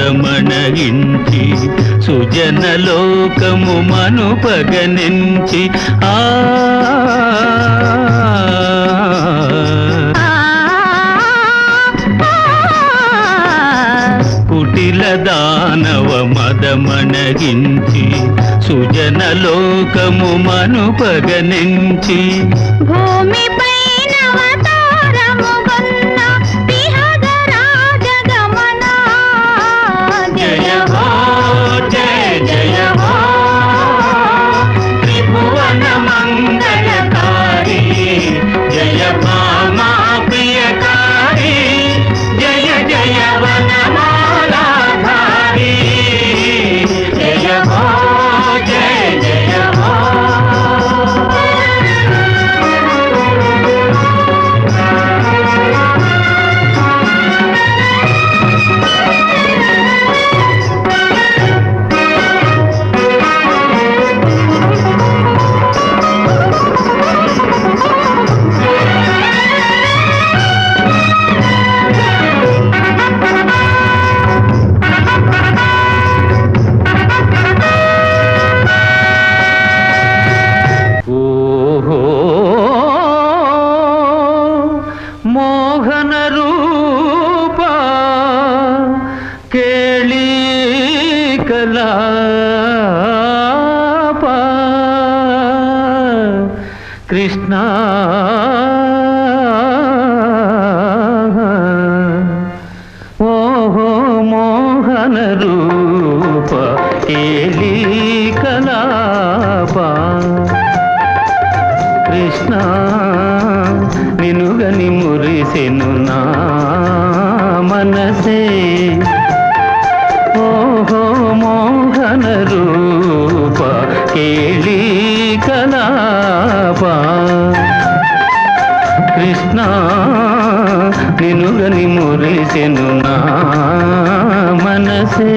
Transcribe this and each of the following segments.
మదమణగించి సుజనలోకము మనుపగనించి కుటిల దానవ మదమణగించి సుజనలోకము మనుపగనించి భూమిపై నవతారముగొన్న విహగరాజగమన జయ హో జయ జయ హో త్రిభువన మంగళకారి జయ భామా ప్రియకారి జయ జయ వనమాలాధారి జయ హో జయ జయ హో మోహన రూప కేళీ కలాప కృష్ణ ఓహో మోహన రూప కేళీ కలాప కృష్ణ నినుగని మురిసెను నా మనసే ఓహో మోహన రూప కేళీ కలాప కృష్ణ నినుగని మురిసెను నా మనసే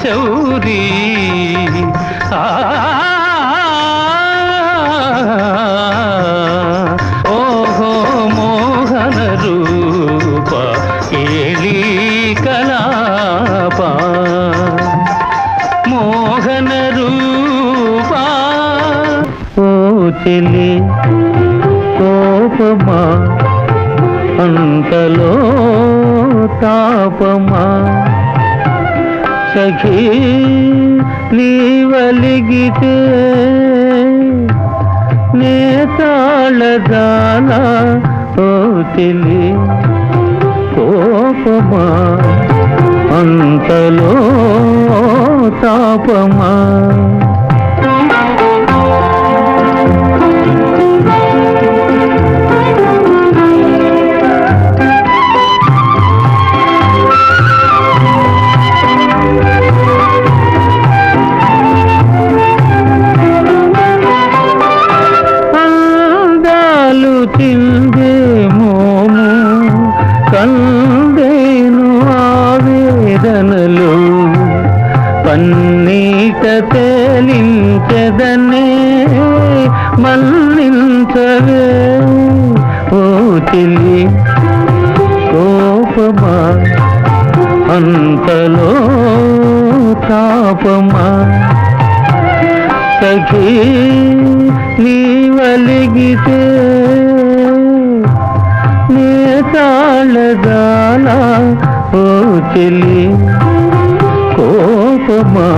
శౌరీ ఓహో మోహన రూప కేళీ కలాప మోహన రూప ఓ చెలి కోపమా అంతలో తాపమా సఖీ నీవలిగితే నే తాళదానా ఓ చెలి కోపమా అంతలో తాపమా చిందే మోము కందేను ఆవేదనలు పన్నీట తేలించెదనే మన్నించవే ఓ చెలి కోపమా అంతలో తాపమా సఖీ నీవలిగితే నే తాళదానా ఓ చెలి కోపమా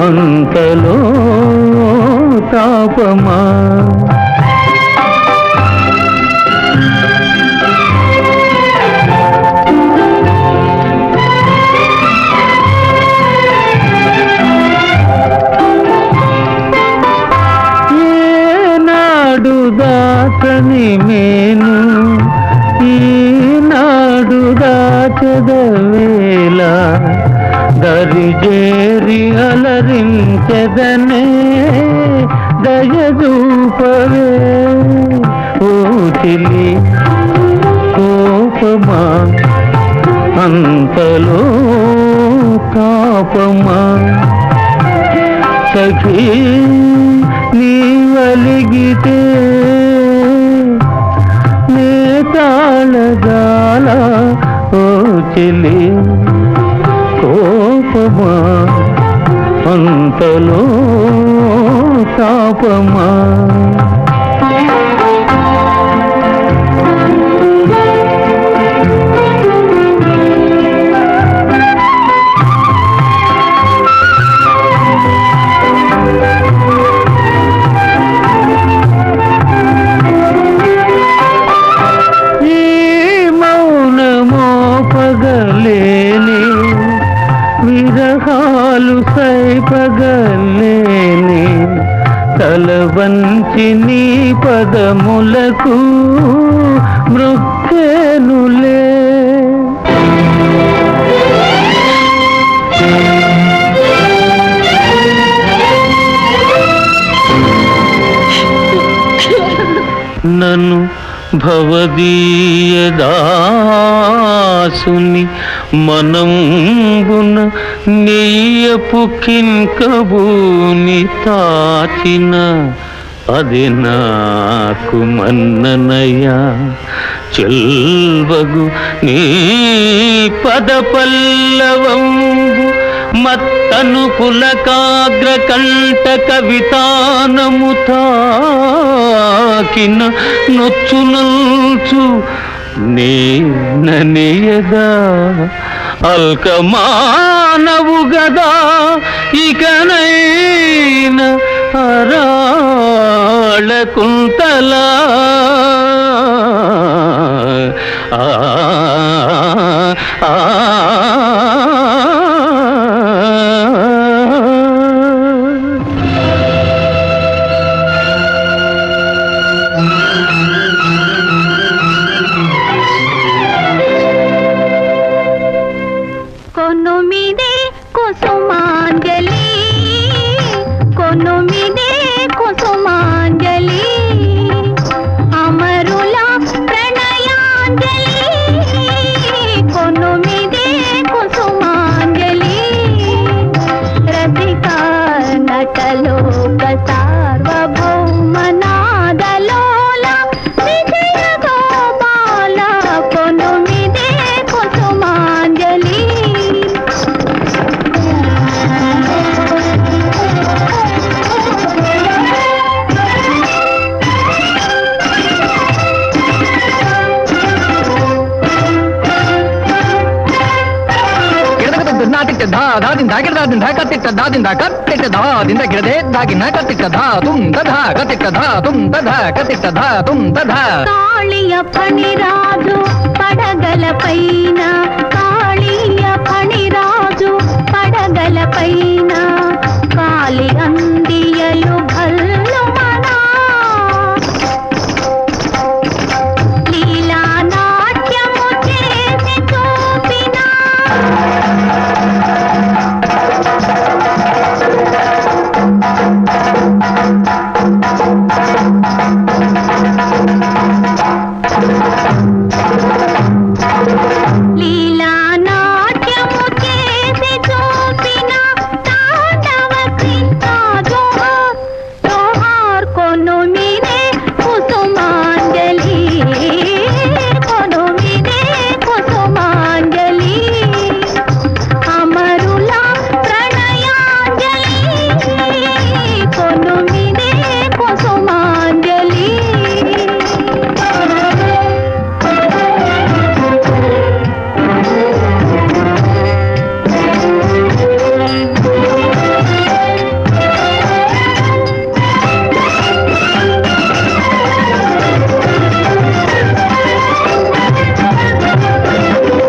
అంతలో తాపమా దాచని మేను ఈనాడు దాచదవేళ దరిజేరి అలరించెదనే దయదూపవే ఓ చెలి కోపమా అంతలో తాపమా సఖీ నీవలిగితే నే తాళదాల ఓ చెలి కోపమా అంతలో తాపమా విరహాలు సైపగలేని తల వంచి నీ పదములకు మృక్కేనులే నన్ను భవదీయదాసుని మనంబున నెయ్యపు కింకబూని తాచిన అది నాకు మన్ననయ్యా చెల్వగు నీ పద పల్లవంబు మత్తను పులకాగ్ర కంట కవితానము తాకిన నొచ్చునల్చు నేననియగా అల్కమానవు గదా ఇకనైన అరాళ కుంతలా కొనుమిదే కుసుమాంజలి కొనుమిదే కుసుమాంజలి అమరుల ప్రణయాంజలి కొనుమిదే కత్తిట్ట ధా దాదిన్ ధాకిడ దాదిన్ ధా కత్తిట్ట దాదిన్ ధా కత్తిట్ట ధా దింద గిడదే దాగిన కత్తిట్ట ధా తుం తధా కత్తిట్ట ధా తుం తధా కత్తిట్ట ధా తుం తధా. కాళియ ఫణిరాజు పడగల పైన, కాళియ ఫణిరాజు పడగల పైన, కాలి అందియలు భల్లు మనా, లీలా నాట్యము చేసి చూపిన, లీలా నాట్యము చేసి చూపిన తాండవ కృష్ణ జోహార్ జోహార్ కొను మీనే కుసుమాంజలి, కొను మీనే కుసుమాంజలి, అమరుల ప్రణయాంజలి, కొను మీనే కుసుమాంజలి.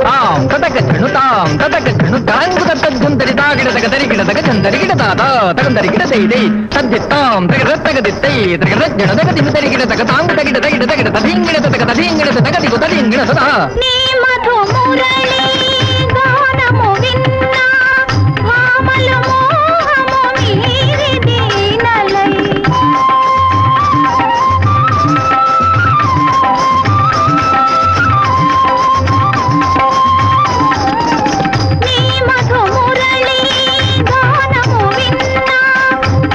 తాం తదక జను తాం తదక జను తాంగు తద్దం తాగిడ తగ తరిగిడ తగ చందరిగిడ తాత తగం తరిగిడ తైదై తద్దిత్తాం తగర తగదిత్తై తగర జన తగ తిమి తరిగిడ తగ తాంగు తగిడ తగిడ తగిడ తదింగిడ తగ తదింగిడ తగ దిగు తదింగిడ సదా. నీ మధు మురళి గానము విన్నా, భామల మోహము మీరి దీనలై, నీ మధు మురళి గానము విన్నా,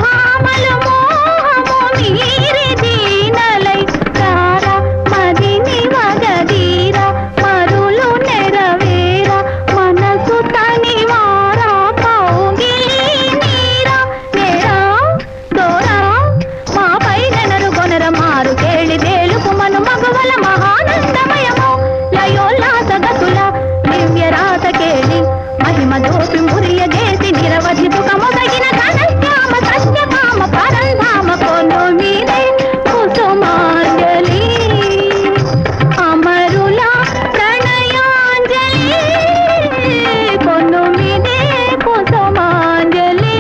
భామల మోహము మీరి దీనలై, తార మదిని వగదీర మరులు నెరవేర, మనసు తనివార కౌగిలి నీర, నేరా దోరా మాపై నెనరు కొనర మారు కేళి తేలుకు మను మగవల మహానందమయము, లయోల్లాస గతుల దివ్య రాత కేళి మహిమ దోపి మురియ చేసి నిరవధి సుఖము తగిన ఘనశ్యామ సత్యకామ పరంధామ కొను మీదే కుసుమాంజలి, అమరుల ప్రణయాంజలి, కొను మీదే కుసుమాంజలి.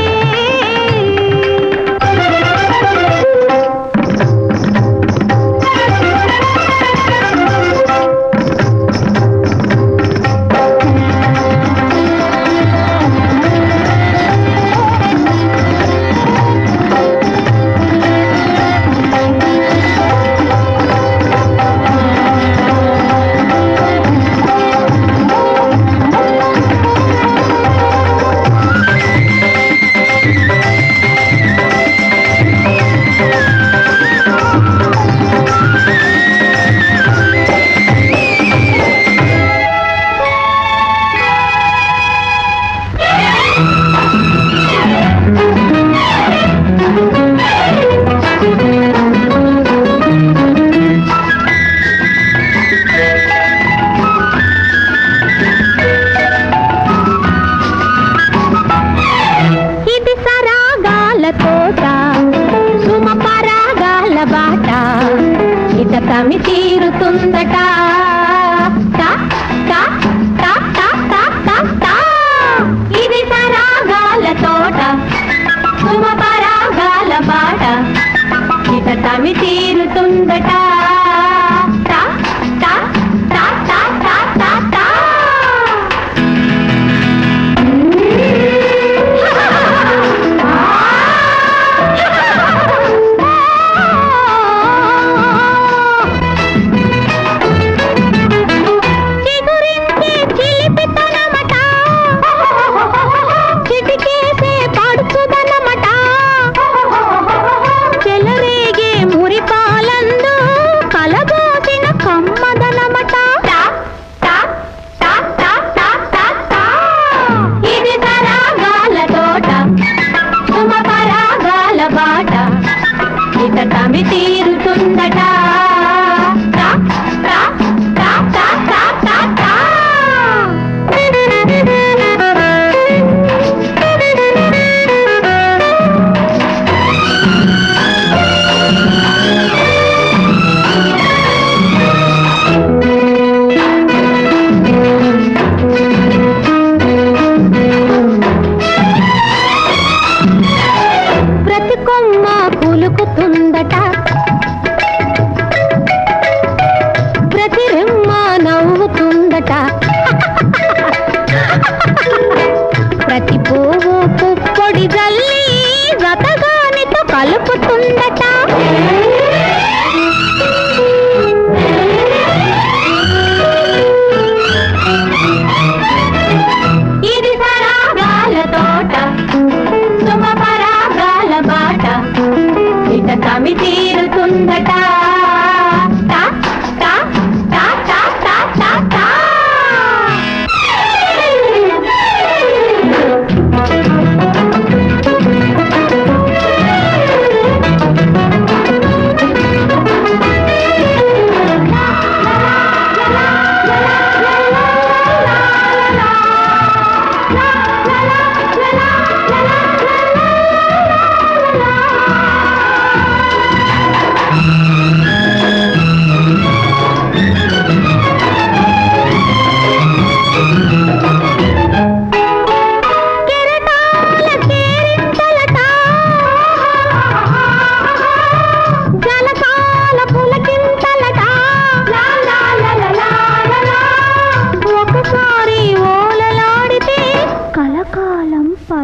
ఇది సరాగాల తోట, సుమ పరాగాల బాట, ఇత తమి తీరుతుందట, టా, టా, టా, టా, టా, టా, టా. ఇది సరాగాల తోట, సుమ పరాగాల బాట, ఇత తమి తీరుతుందట, టా, టా, టా, టా, టా, టా, టా. చిగురించే చిలిపితనమట, చిటికేసే పడుచుదనమట, చెలరేగే మురిపాలందు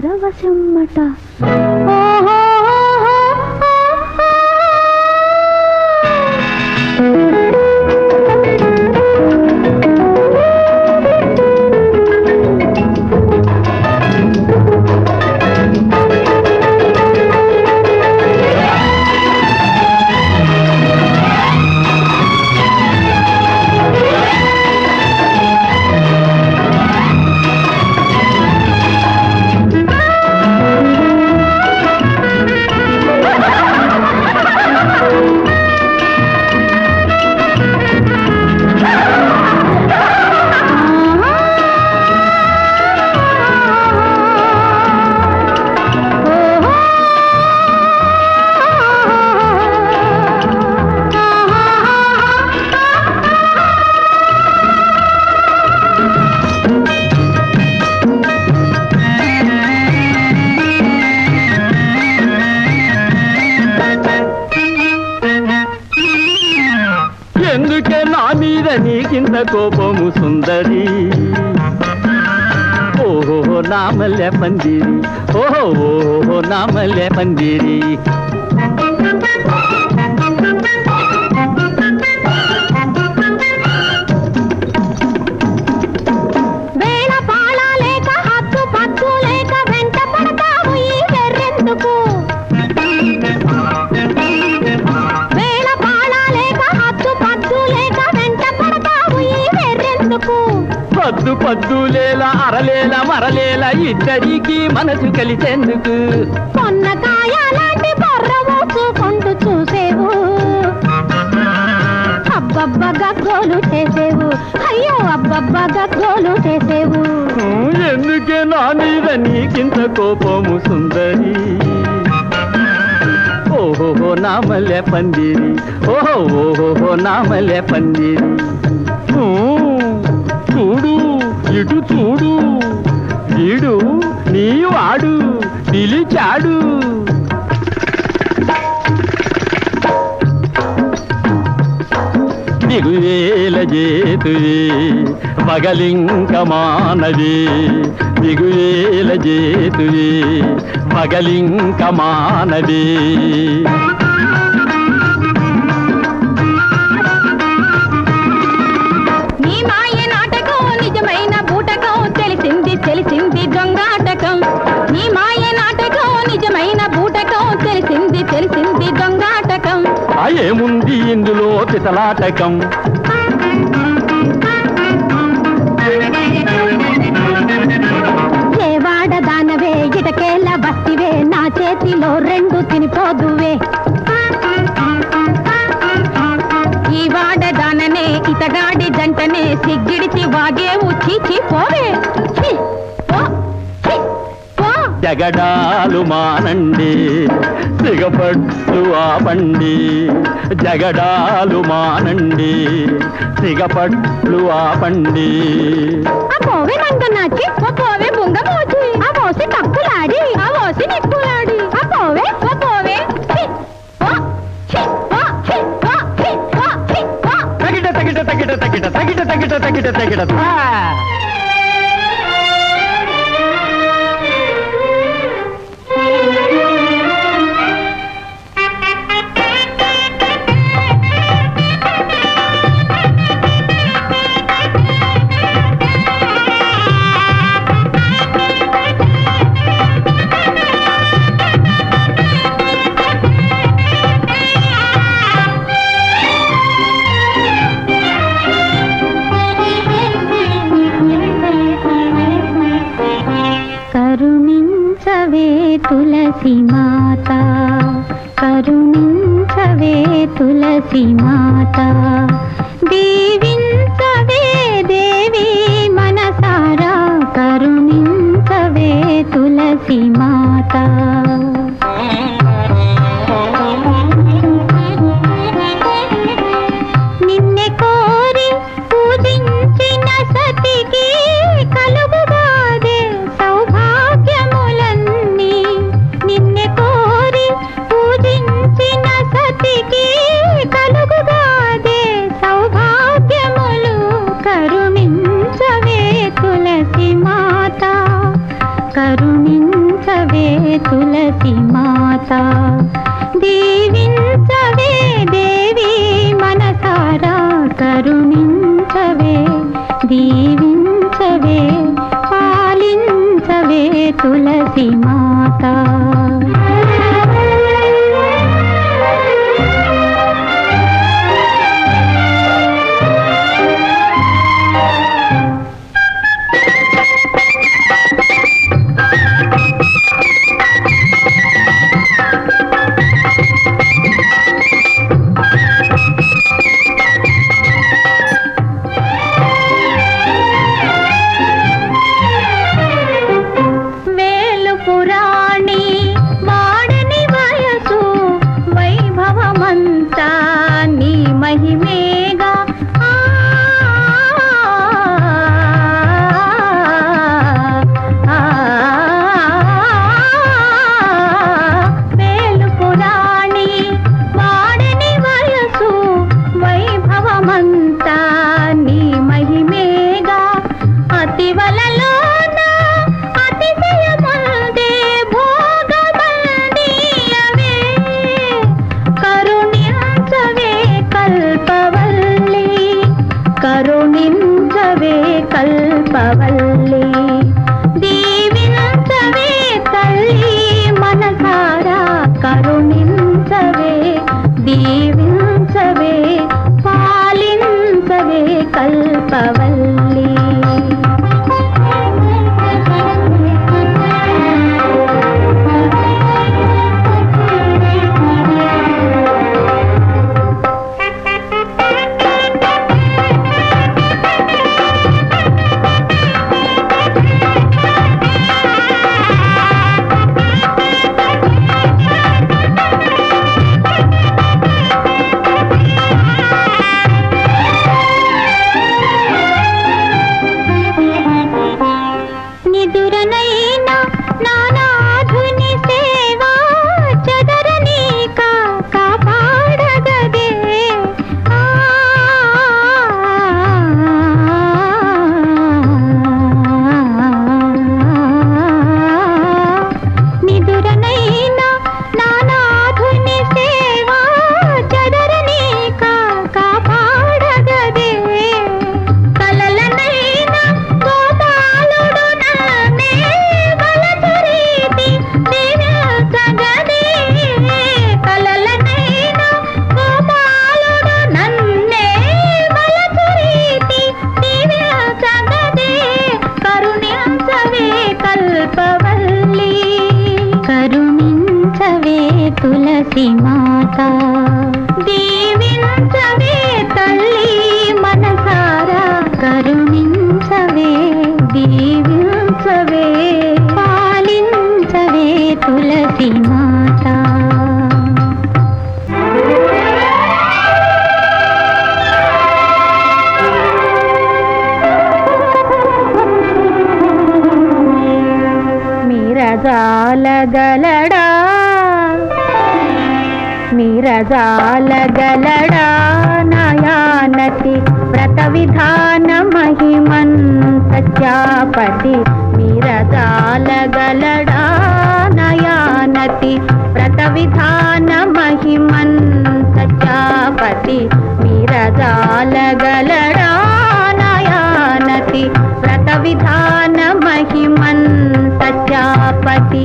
పరవశమ్మట. ఎందుకే నా మీద నీకింత కోపము సుందరి? ఓహో నా మల్లె పందిరి, ఓహో నా మల్లె పందిరి. వేళ పాళ లేక హద్దు పద్దు లేక వెంట పడతావు ఈ వెర్రెందుకు? వేళ పాళ లేక హద్దు పద్దు లేక వెంట పడతావు ఈ వెర్రెందుకు? పద్దు పద్దులేలా అరలేలా మరలేలా ఇద్దరికి మనసు కలిసేందుకు. పొన్నకాయ లాంటి బొర్ర మోసుకుంటూ చూసేవు, అబ్బబ్బగా గోలు చేసేవు, అయ్యో అబ్బబ్బగా గోలు చేసేవు. ఎందుకే నా మీద నీకింత కోపము సుందరి? ఓహో నా మల్లె పందిరి, ఓహో నా మల్లె పందిరి. చూడు ఇటు చూడు, వీడు నీ వాడు పిలిచాడు. దిగువేల జేతువే పగలింక మానవే, దిగువేల జేతువే పగలింక మానవే. నీ మాయ నాటకం నిజమైన బూటకం, తెలిసింది తెలిసింది దొంగాటకం. నీ మాయ నాటకం నిజమైన బూటకం, తెలిసింది తెలిసింది దొంగాటకం. ఏముంది ఇందులో పితలాటకం? చేవాడ దానవే ఇటకేళ్ళ బస్తివే, నా చేతిలో రెండు తినిపోదువే. ఈ వాడ దాననే ఇతగాడి జంటనే, సిగ్గిడిచి వాగేవు చీచి పోవే. ఛీ, పో, ఛీ, పో. జగడాలు మానండి, సిగపట్టు ఆపండి. జగడాలు మానండి, సిగపట్లు ఆపండి. ఆ పోవే నంగనాచి, ఓ పోవే బుంగమోచి, ఆ మోసి తక్కులాడి, ఆ మోసి నిక్కులాడి, ఆ పోవే ఓ పోవే. ఛీ, పో, ఛీ, పో, ఛీ, పో, ఛీ, పో, ఛీ, పో. తగిట తగిట తగిట తగిట తగిట తగిట తగిట తగిట. కరుణించవే తులసి మాత, కరుణించవే తులసి మాత, దీవించవే దేవి మనసారా, కరుణించవే తులసి మాత. నిన్నే కోరి పూజించిన సతికి కలుగుగాదే సౌభాగ్యములన్నీ. నిన్నే కోరి పూజించిన సతికి కలుగుగాదే కల్పవల్లి దీవించవే తల్లి మనసారా కరుణించవే దీవించవే పాలించవే కల్పవల్లి నిదురనైనా నానాధుని సేవా చదరనీక కాపాడగదే నిదురనైనా నానాధుని సేవా చదరనీక కాపాడగదే కలలనైనా గోపాలుడు నన్నే బలచురీతి దివ్యసగదే కలలనైనా గోపాలుడు నన్నే బలచురీతి దివ్యసగదే కరుణించవే కల్పవల్లి కరుణించవే తులసి మాత దీవించవే తల్లి మనసారా కరుణించవే దీవించవే పాలించవే తులసి మాత మీరజాలగలడా మీరజాలగలడా నయానతి వ్రత విధాన మహిమన్ సత్యాపతి మీరజాలగలడా నయానతి వ్రత విధాన మహిమన్ సత్యాపతి మీరజాలగలడా నయానతి వ్రత విధాన మహిమన్ సత్యాపతి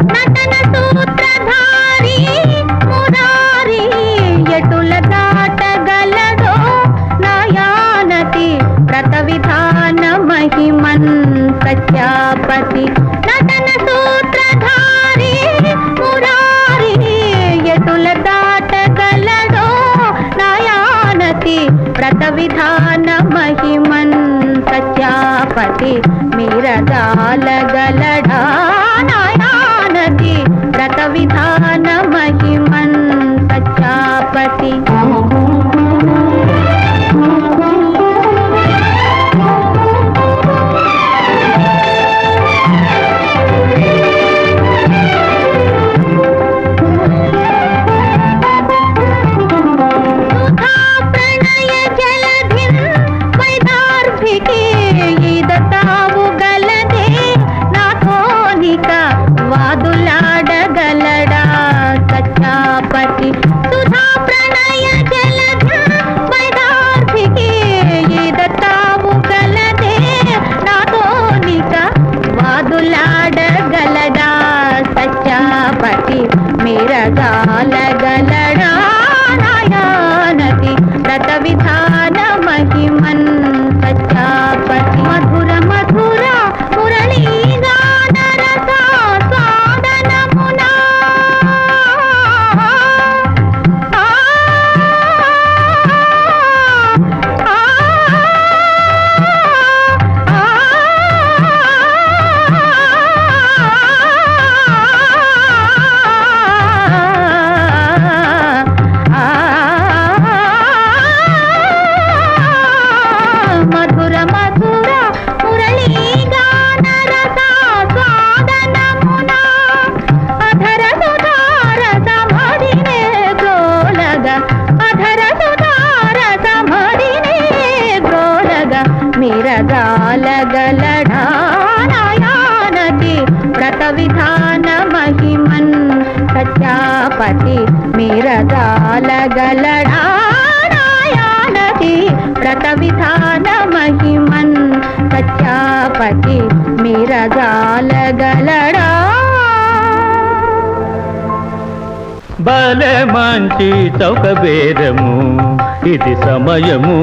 నటన సూత్రధారి మురారి ఎటుల దాటగలడో నయానతి వ్రత విధాన మహిమన్ సత్యాపతి నటన సూత్రధారి మురారి ఎటుల దాటగలడో నయానతి వ్రత విధాన మహిమన్ సత్యాపతి మీరజాలగలడా నయానతి వ్రత విధాన మహిమన్ సత్యాపతి సత్యాపతి మీరదాలగలడాయానతి వ్రత విధాన మహిమన్ సత్యాపతి మీరదాలగలడా భలే మంచి చౌక బేరము ఇది సమయము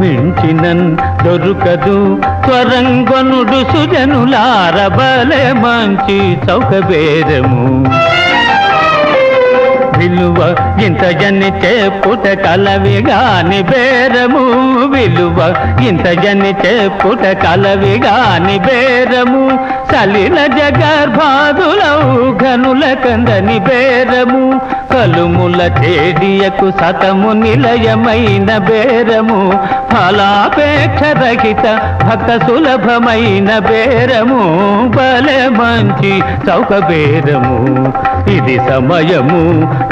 మించినన్ దొరుకదు త్వరంగొనుడు సుజనులార భలే మంచి చౌక బేరము విలువ ఇంత జని చెప్పుట కలవి గాని బేరము విలువ ఇంత జని చెప్పుట కలవి గాని బేరము సలిల జగర్భాదులౌ ఘనుల కందని బేరము కలుముల చేడియకు సతము నిలయమైన బేరము ఫలాపేక్ష రహిత భక్త సులభమైన బేరము భలే మంచి చౌక బేరము ఇది సమయము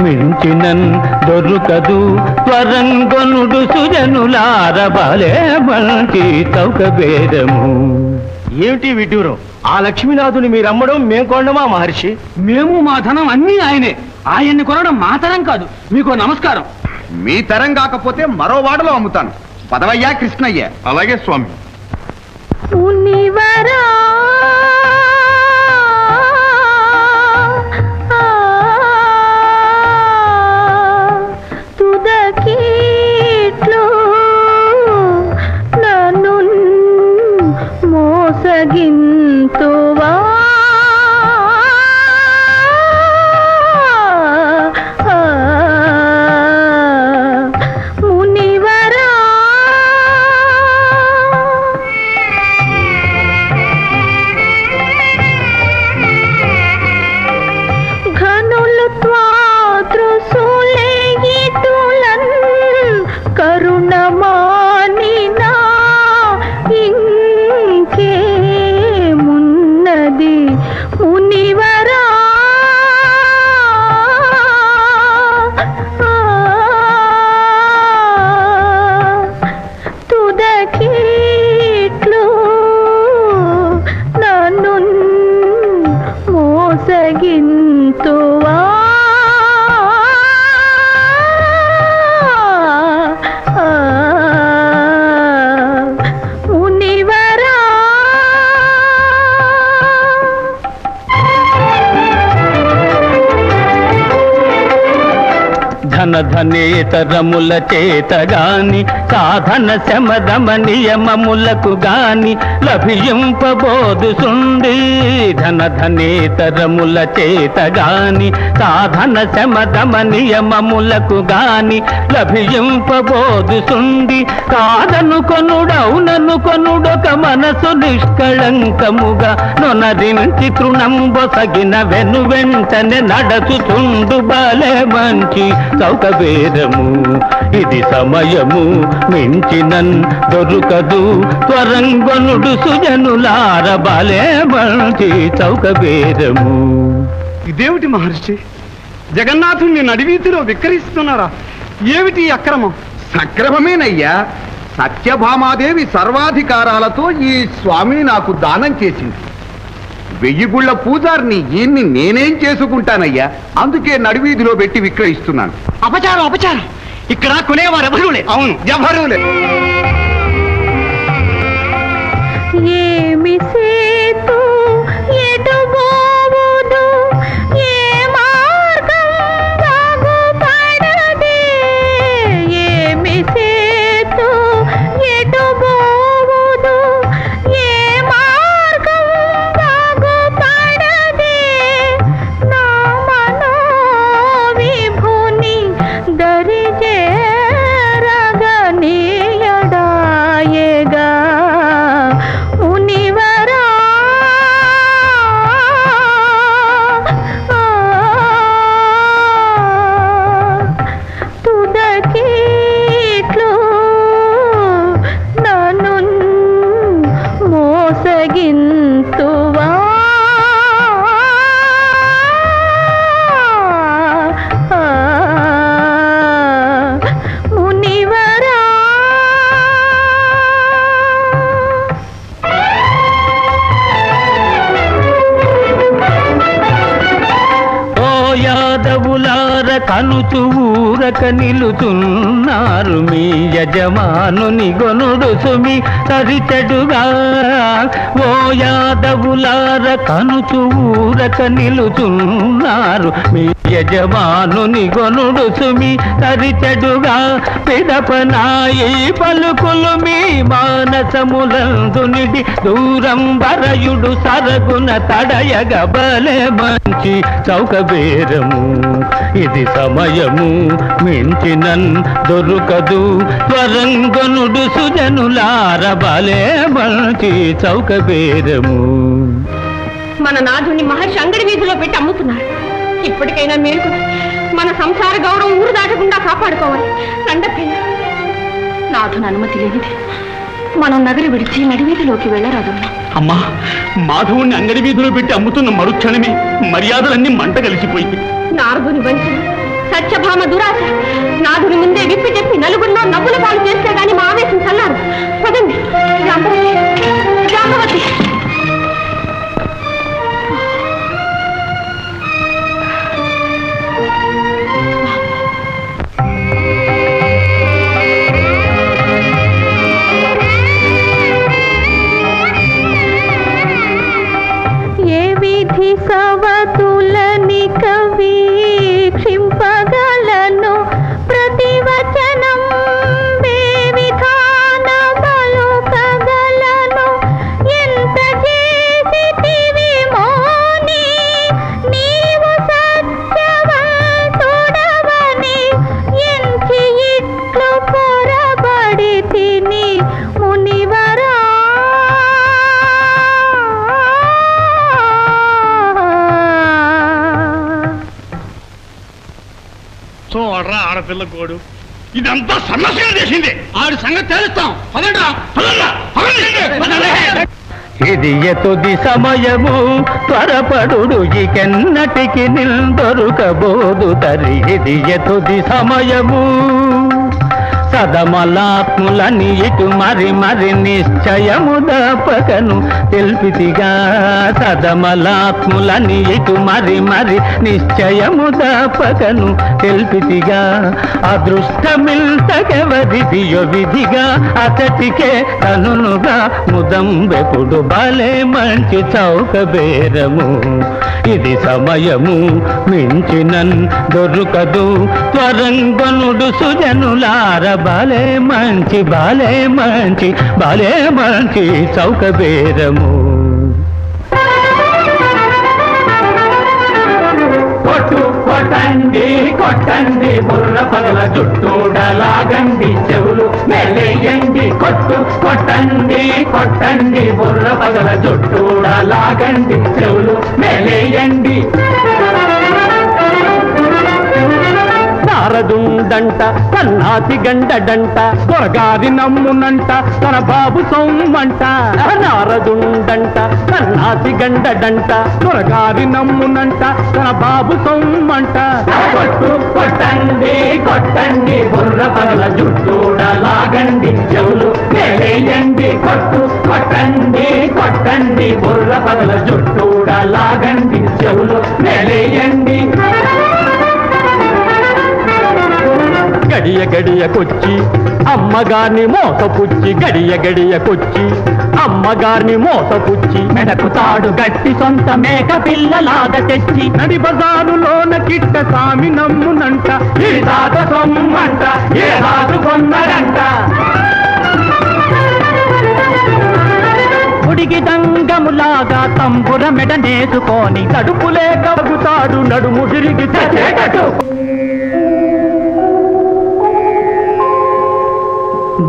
మించినన్ దొరుకదు త్వరంగొనుడు సుజనులార భలే మంచి చౌక బేరము. ఏమిటి విడ్డూరం? ఆ లక్ష్మీనాథుని మీరు అమ్మడం మేం కొనడమా మహర్షి? మేము మా ధనం అన్నీ ఆయనే. ఆయన్ని కొనడం మా తరం కాదు. మీకు నమస్కారం. మీ తరం కాకపోతే మరో వాడలో అమ్ముతాను. పదవయ్యా కృష్ణయ్య. అలాగే స్వామి. మునివరా తుదకీట్లు నన్ను మోసగింతువా మునివరా ఘనులు త్వాదృశులేగితులన్ కరుణమానినా ఇంకేమున్నది మునివరా తుదకీట్లు నన్ను మోసగింతువా మునివరా ధన ధనేతరముల చేత గాని సాధన శమదమ నియమములకు గాని లభింపబోదు సుండి ధన ధనేతరముల చేత గాని సాధన శమదమ నియమములకు గాని లభింపబోదు సుండి కాదను కొనుడౌనను కొనుడొక మనసు నిష్కళంకముగా నొనరించి తృణంబొసగిన వెను వెంటనే నడచుచుండు బలే మంచి చౌక బేరము ఇది సమయము మించినన్ దొరుకదు త్వరంగొనుడు సుజనులార బలే మంచి చౌక బేరము. ఇదేమిటి మహర్షి? జగన్నాథుణ్ణి నడివీధిలో విక్రయిస్తున్నారా? ఏమిటి అక్రమం? సక్రమమేనయ్యా. సత్యభామాదేవి సర్వాధికారాలతో ఈ స్వామిని నాకు దానం చేసింది. 1000 గుళ్ళ పూజారిని ఈయన్ని నేనేం చేసుకుంటానయ్యా? అందుకే నడివీధిలో పెట్టి విక్రయిస్తున్నాను. అపచారం అపచారం. ఇక్కడ కొనేవారు ఎవరులే. అవును, ఎవరులే. ఏమి సేతు ఎటుబోవుదు ఏ మార్గం బాగుపడదే ఏమి సేతు ఎటుబోవుదు ఏ మార్గం బాగుపడదే నా మనో విభుని దరిజేరగనీయడాయేగా మునివరా తుదకీట్లు నన్ను మోసగింతువా మునివరా ఓ యాదవులార కనుచు ఊరక నిలుచున్నారు మీ యజమానుని గొనుడు సుమి తరిచెడుగా ఓ యాదవులార కనుచు ఊరక నిలుచున్నారు మీ యజమానుని గొనుడు సుమి తరిచెడుగా పిదపనాయి పలుకులు మీ మానసములందునిడి దూరం వరయుడు సరగున తడయగ బలే మంచి చౌకబేరము ఇది సమయము మించినన్ దొరుకదు త్వరంగనుడు సుజనులార బలే మంచి చౌకబేరము. మన నాథుని మహర్షి అంగడి వీధిలో పెట్టి అమ్ముతున్నారు. ఇప్పటికైనా మేలుకుని మన సంసార గౌరవం ఊరు దాటకుండా కాపాడుకోవాలి. రండక్కయ్య, నాథుని అనుమతి లేనిది మనం నగరి విడిచి నడివీధిలోకి వెళ్ళరాదు. అమ్మా, మాధవుణ్ణి అంగడి వీధిలో పెట్టి అమ్ముతున్న మరుక్షణమే మర్యాదలన్నీ మంట కలిసిపోయింది. నారదుని వంచన, సత్యభామ దురాశ నాథుని ముందే విప్పి చెప్పి నలుగురిలో నవ్వుల పాలు చేస్తే గాని మా ఆవేశం చల్లారు. పదండి. జాంబవతి, సవతులని కవి క్షింపగలను ప్రతివచనం విధాన పలుకగలను ఎంత చేసితివి మోని నీవు సత్యవంతుడవని ఎంచి ఇట్లు పొరబడి తిని మునివరా. చూడరా ఆడపిల్ల గోడు, ఇదంతా సమస్య చేసింది. ఆడి సంగతి తెలుస్తాం. ఇది ఎతుది సమయము త్వరపడు ఇకెన్నటికి నిల్దొరుకబోదు తరి. ఇది ఎతుది సమయము సదమలాత్ములని ఇటు మరి మరి నిశ్చయము దపకను తెల్పితిగా. సదమలాత్ములని ఇటు మరి మరి నిశ్చయము దపకను తెల్పితిగా. అదృష్టమిల్తకెవరిదియో విధిగా అతటికే తనునుగా ముదంబెపుడు బలే మంచి చౌకబేరము. ఇది సమయము మించినన్ దొరుకదు త్వరంగనుడు సుజనులార బాలే మంచి బాలే మంచి బాలే మంచి చౌకబేరము. కొట్టు కొట్టండి కొట్టండి బుర్ర పగల జుట్టూడలాగండి చెవులు మెలేయండి. కొట్టు కొట్టండి కొట్టండి బుర్ర పగల జుట్టూడలాగండి చెవులు మెలేయండి. నారదుండంట సన్నాసి గండడంట దొరగాది నమ్మునంట తన బాబు సొమ్మంట. నారదుండంట సన్నాసి గండడంట దొరగాది నమ్మునంట తన బాబు సొమ్మంట. కొట్టు కొట్టండి కొట్టండి బుర్ర పగల జుట్టూడలాగండి చెవులు వేయండి. కొట్టు కొట్టండి కొట్టండి బుర్ర పగల జుట్టూడలాగండి చెవులు వేయండి. గడియ గడియకొచ్చి అమ్మగారిని మోసపుచ్చి గడియ గడియకొచ్చి అమ్మగారిని మోసపుచ్చి మెడకు తాడు గట్టి సొంత మేక పిల్లలాగా తెచ్చి నడి బజారులోన కిట్ట సామి నమ్మునంట. ఈ తాత సొమ్మంట ఏ రాజు కొన్నడంట. గుడికి దంగములాగా తంబుర మెడ నేసుకొని తడుపులే కలుగుతాడు నడుము తిరిగి తెచ్చేటట్టు.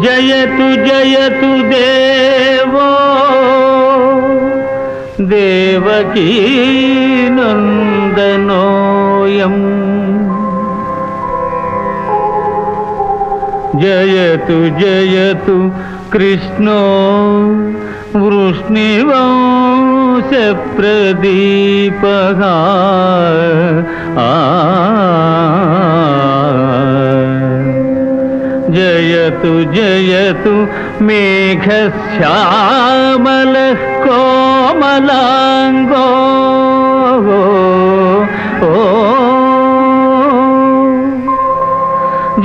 జయతు జయతు దేవో దేవకీ నందనోయం. జయతు జయతు కృష్ణో వృష్ణివంశ ప్రదీపః. జయతు జయతు మేఘశ్యామలః కోమలాంగో.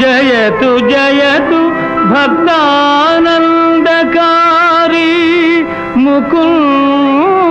జయతు జయతు భక్తానందకారి ముకుందకారి